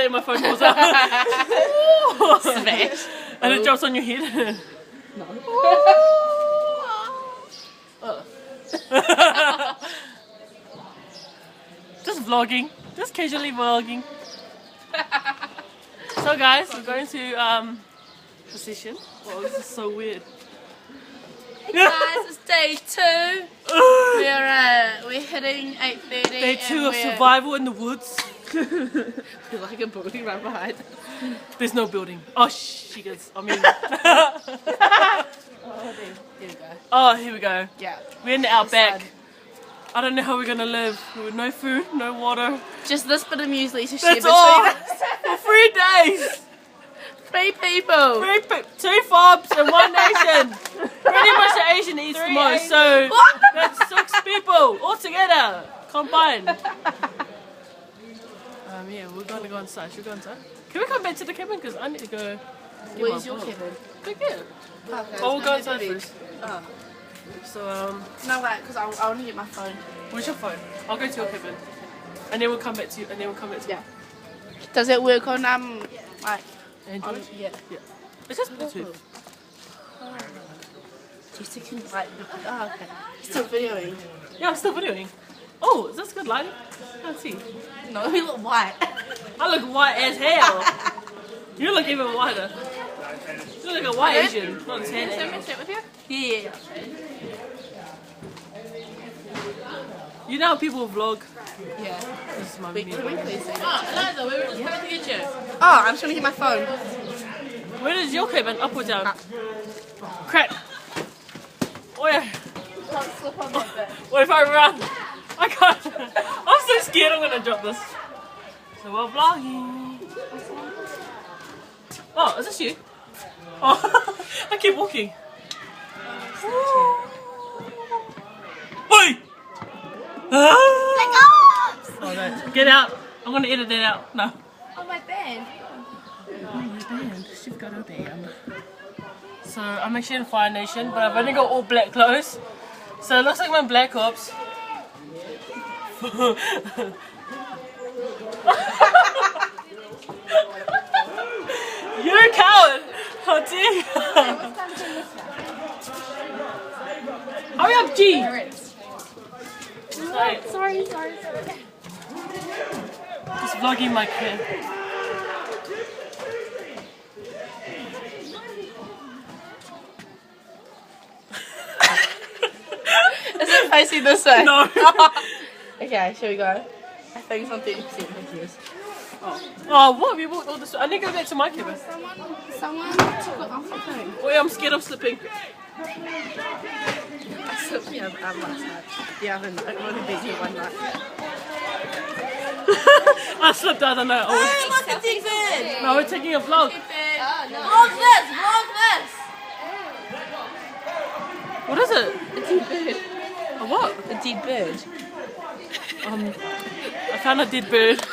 that and my phone falls out. Smash. And it drops on your head. No. Just vlogging. Just casually vlogging. So guys, we're going to the session. Oh, this is so weird. Hey guys, it's day 2. We're hitting 8:30. Day 2 of survival in the woods. There's like a building right behind. There's no building. Oh, she goes. I mean. Oh, here we go. Oh, here we go. Yeah. We're in the outback. I don't know how we're gonna live with no food, no water. Just this bit of muesli to share That's between all. us. For 3 days. 3 people. 2 fobs and 1 Asian. Pretty much the Asian eats the most. So that's 6 people all together, combined. Yeah, we're gonna go inside. Should we go inside? Can we come back to the cabin? Because I need to go. Where's your cabin? Back there. Okay, Oh, we'll go inside first. Oh. So No, wait, because I want to get my phone. where's your phone? I'll go to your cabin, and then we'll come back to you. And then we'll come back to you. Yeah. Does it work on like? Android? Yeah. Yeah. It's just Bluetooth. Just can like. Oh, okay. Still videoing. Yeah, I'm still videoing. Oh, is this good lighting? Let's see. No, you look white. I look white as hell. You look even whiter. You look like a white Asian, not a tan Asian. Sit with you? Yeah. You know how people vlog? Yeah. This is my Wait, video. can we please say that? Oh, Eliza, we were just coming to get you. Oh, I'm trying to get my phone. Where is your cabin? Up or down? Crap. Oh yeah. Can't slip on that bit. What if I run? I can't. I'm so scared I'm gonna drop this. So we're vlogging. Oh, is this you? Oh, I keep walking. Oi! Oh no, get out. I'm gonna edit that out. No. Oh, my band. Oh, my band. She's got a band. So I'm actually in Fire Nation, but I've only got all black clothes. So it looks like my Black Ops. You're a coward! How dare you! Hurry up, G! Sorry. Just vlogging my kid. Is it facing this way? No! Okay, shall we go? I think it's on 30% confused. Oh, what? We walked all this way. I need to go back to my cabin. Someone took it off the thing. Wait, I'm scared of slipping. I slipped the other last night. The other night. I'm only busy one night. I slipped the other night. Hey, look at David! No, we're taking a vlog. Oh, no. Vlog this! What is it? A dead bird. A what? A dead bird. I found a dead bird.